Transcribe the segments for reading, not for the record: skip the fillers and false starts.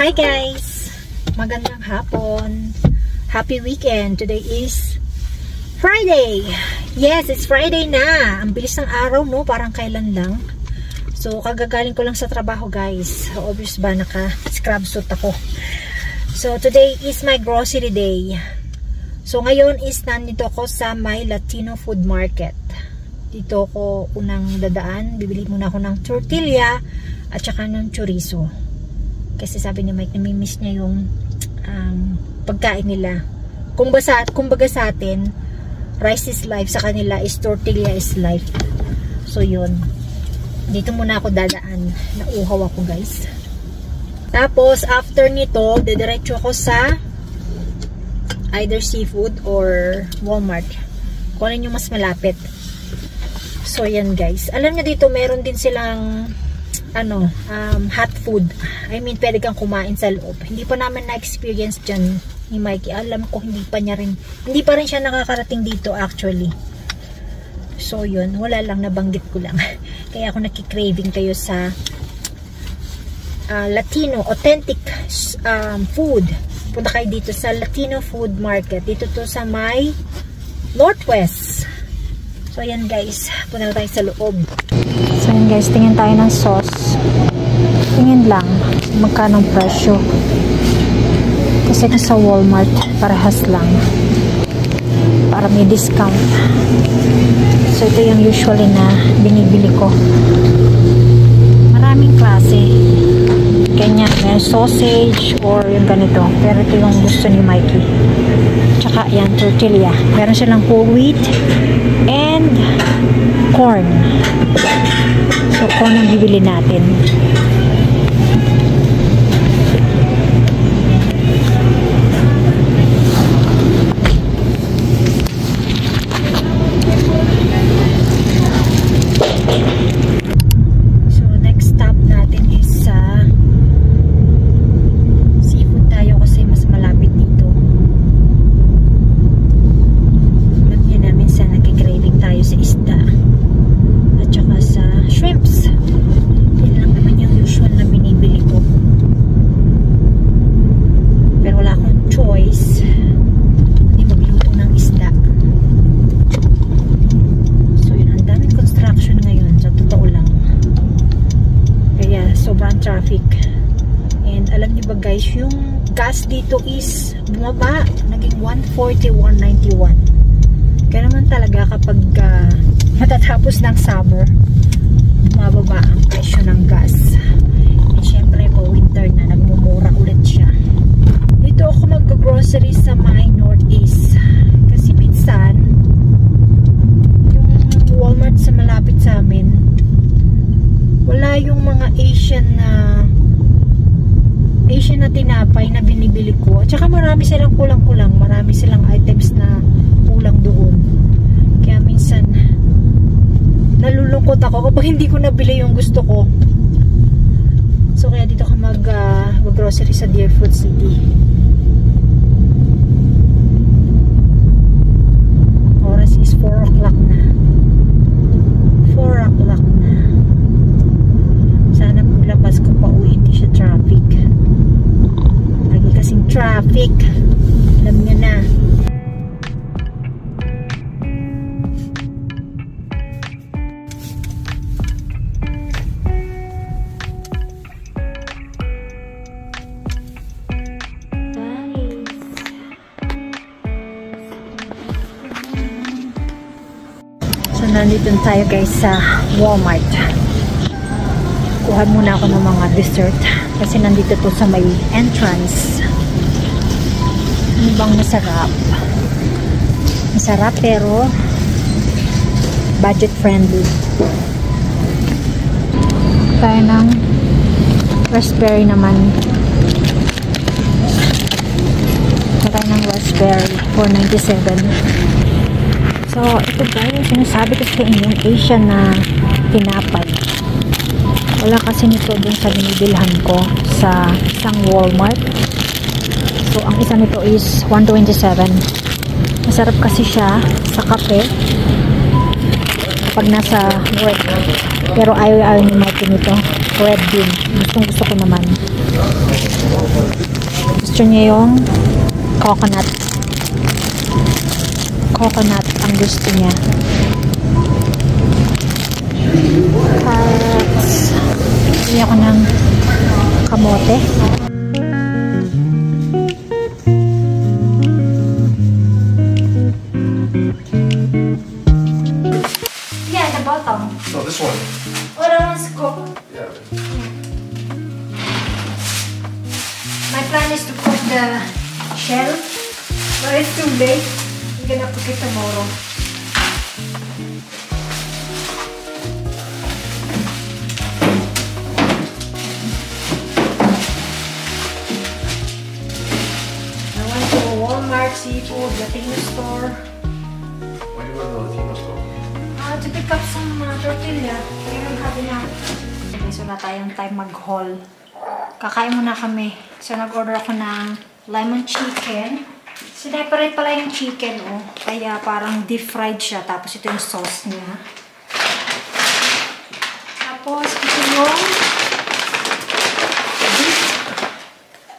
Hi guys! Magandang hapon. Happy weekend. Today is Friday. Yes, it's Friday na. Ang bilis ng araw, no? Parang kailan lang. So, kagagaling ko lang sa trabaho, guys. Obvious ba, naka-scrub suit ako. So, today is my grocery day. So, ngayon is nandito ako sa my Latino food market. Dito ako unang dadaan. Bibili muna ako ng tortilla at saka ng chorizo. Kasi sabi ni Mike, namimiss niya yung pagkain nila. Kumbaga sa atin, rice is life, sa kanila is tortilla is life. So yun, dito muna ako dadaan. Nauhaw ako, guys. Tapos after nito, didiretso ako sa either seafood or Walmart, kung ano yung mas malapit. So yan, guys, alam niyo dito meron din silang hot food. I mean, pwede kang kumain sa loob. Hindi pa namin na-experience dyan ni Mikey. Alam ko, hindi pa rin siya nakakarating dito actually. So yun, wala lang, nabanggit ko lang. Kaya ako nakikraving kayo sa Latino authentic food. Punta kayo dito sa Latino food market. Dito to sa may Northwest. So ayan, guys, punta tayo sa loob. So ayan, guys, tingin tayo ng sauce. Tingin lang magkano presyo. Kasi sa Walmart parehas lang, para may discount. So ito yung usually na binibili ko. Maraming klase. Kanya may sausage or yung ganito. Pero ito yung gusto ni Mikey. Tsaka yan, tortilla. Meron silang whole wheat and corn. So corn ang bibili natin. Traffic. And alam niyo ba, guys, yung gas dito is bumaba, naging 140, 191. Kaya naman talaga kapag matatapos ng summer, mababa ang presyo ng gas. And syempre po, winter na, nagmumura ulit siya. Dito ako mag-grocery sa my Northeast. Kasi minsan yung Walmart sa malapit sa amin, wala yung mga Asian na tinapay na binibili ko. At saka marami silang kulang-kulang. Marami silang items na kulang doon. Kaya minsan nalulungkot ako kapag hindi ko nabili yung gusto ko. So kaya dito ako mag-grocery sa Deerfoot City. Oras is 4 o'clock na. 4 o'clock na. Sana paglabas ko pa uwi, hindi siya traffic. Lagi kasing traffic. Alam niya na. So nandito tayo, guys, sa Walmart. Kuha muna ako ng mga dessert kasi nandito to sa may entrance. Ano bang masarap? Masarap pero budget friendly. Tayo ng raspberry naman. Tayo ng raspberry, 4.97. So ito, guys, sinasabi ko sa inyo, Asian na tinapay. Wala kasi nito dun sa binibilhan ko sa isang Walmart. So ang isa nito is 127. Masarap kasi siya sa kape kapag nasa work. Pero ayaw ni Mikey nito. Red bean. Gusto ko naman. Gusto niya yung coconut. Coconut ang gusto niya. Carrots. Bili ako ng kamote. Yeah, the bottom. No, this one. What else cook? Yeah. My plan is to cook the shell, but it's too late. I'm gonna cook it tomorrow. I went to Walmart, seafood, Latino store. Why do you go to the Latino store? To pick up some tortilla. Ngayon habi na. Okay, so na tayong time mag-haul. Kakain muna kami. So nag-order ako ng lemon chicken. Sineparate pala yung chicken, oh. Kaya parang deep fried siya. Tapos ito yung sauce niya. Tapos ito yung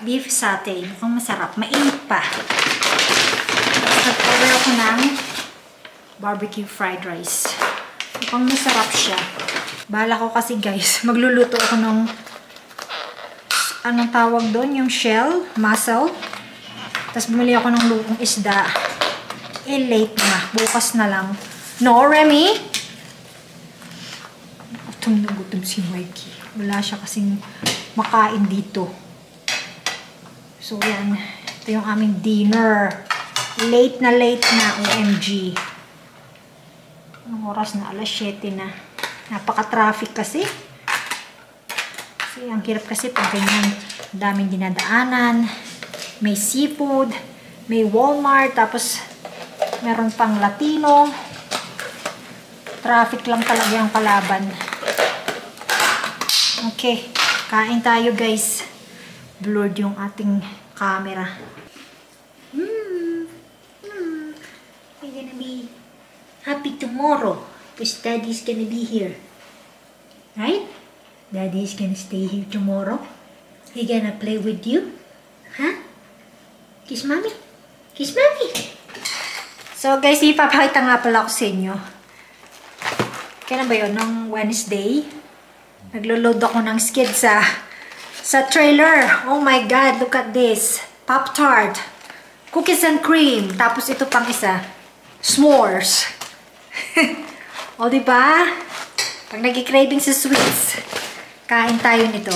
beef satay. Mukhang masarap. Mainit pa. Tapos nag-order ako ng barbecue fried rice. Mukhang masarap siya. Bahala ko kasi guys, magluluto ako ng anong tawag doon? Yung shell, mussel. Tapos bumili ako ng lutong isda. Late na. Bukas na lang. No, Remy? Gutom na gutom si Mikey. Wala siya kasing makain dito. So yan. Ito yung aming dinner. Late na OMG. Anong oras na? Alas 7 na. Napaka-traffic kasi. Kasi ang hirap kasi pag ganyan. Daming dinadaanan. May seafood. May Walmart. Tapos meron pang Latino. Traffic lang talaga yung kalaban. Okay. Kain tayo guys. Blurred yung ating camera. We're gonna be happy tomorrow because Daddy's gonna be here. Right? Daddy's gonna stay here tomorrow. He gonna play with you. Huh? Kiss Mommy? Kiss Mommy! So guys, ipapakita nga pala ko sa inyo. Kailan ba yun? Nung Wednesday, naglo-load ako ng skid sa trailer. Oh my God, look at this. Pop-Tart. Cookies and cream. Tapos ito pang isa. S'mores. O diba? Pag nag-craving sa sweets, kain tayo nito.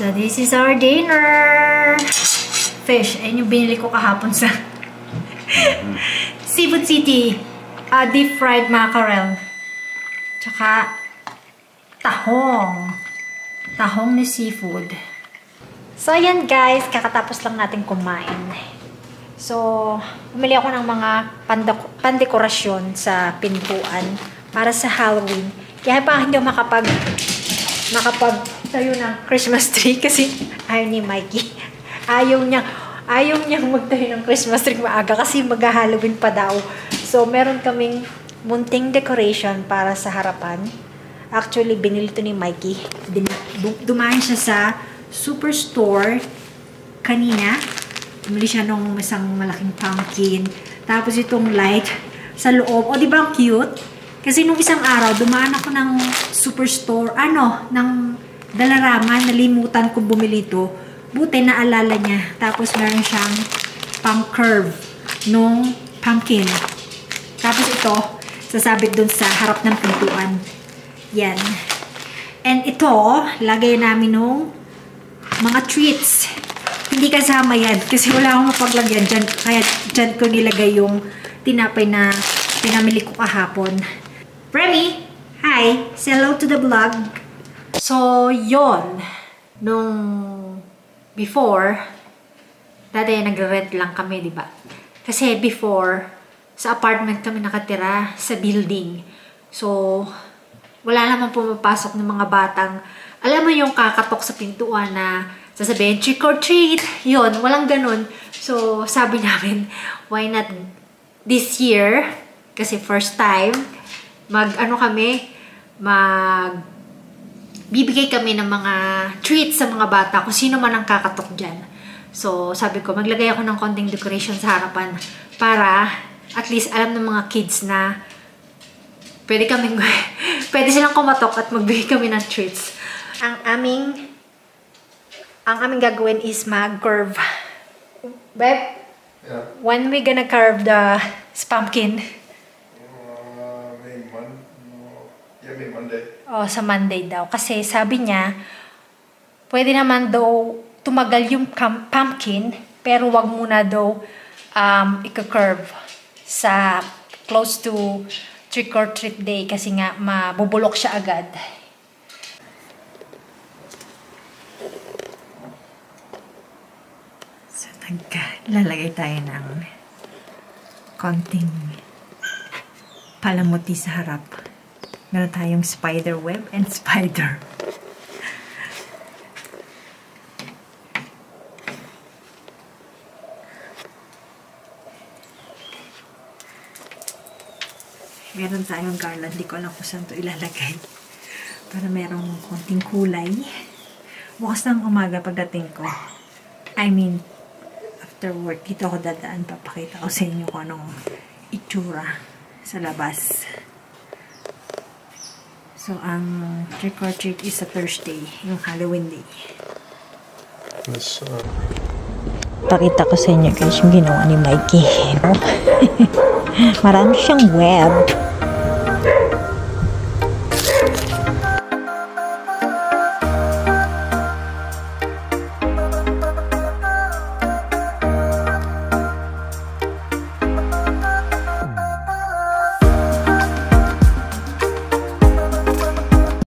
So, this is our dinner. Fish. Ayun yung binili ko kahapon sa Seafood City. Deep fried mackerel. Tsaka tahong. Tahong na seafood. So, ayan guys. Kakatapos lang natin kumain. So, bumili ako ng mga pandekorasyon sa pintuan para sa Halloween. Kaya pa hindi ako makapagtayo ng Christmas tree kasi ayaw ni Mikey. Ayaw niyang magtayo ng Christmas tree maaga kasi mag-Halloween pa daw. So, meron kaming munting decoration para sa harapan. Actually, binili ito ni Mikey. Dumaan siya sa Superstore kanina. Bumili siya ng isang malaking pumpkin. Tapos itong light sa loob. O, di ba ang cute? Kasi nung isang araw, dumaan ako ng Superstore, ng Dalaraman, nalimutan ko bumili ito. Buti naalala niya. Tapos meron siyang pang-curve nung pumpkin. Tapos ito, sasabit dun sa harap ng pintuan. Yan. And ito, lagay namin nung mga treats. Hindi kasama yan kasi wala akong mapaglagyan dyan. Kaya dyan ko nilagay yung tinapay na pinamili ko kahapon. Remy, hi! Say hello to the vlog. So, yon. Nung before, dati nagre-rent lang kami, di ba? Kasi before, sa apartment kami nakatira, sa building. So, wala naman pumapasok ng mga batang, alam mo yung kakatok sa pintuan na sasabihin, trick or treat. Yun, walang ganun. So, sabi namin, why not this year? Kasi first time, bibigay kami ng mga treats sa mga bata kung sino man ang kakatok dyan. So, sabi ko, maglagay ako ng konting decoration sa harapan para at least alam ng mga kids na pwede silang kumatok at magbigay kami ng treats. Ang aming gagawin is mag-curve. Babe, Yeah. when we gonna carve the pumpkin? Maybe Monday. Oh, sa Monday daw. Kasi sabi niya, pwede naman daw tumagal yung pumpkin, pero wag muna daw i-curve sa close to trick or treat day kasi nga mabubulok siya agad. So, lalagay tayo ng konting palamuti sa harap. Meron tayong spider web and spider. Meron tayong garland. Di ko alam kung saan ito ilalagay. Para merong konting kulay. Bukas ng umaga pagdating ko. After work, dito ako dadaan. Papakita ko sa inyo kung anong itsura sa labas. So, ang trick or treat is sa Thursday, yung Halloween day. Pakita ko sa inyo guys yung ginawa ni Mikey. Marami siyang web.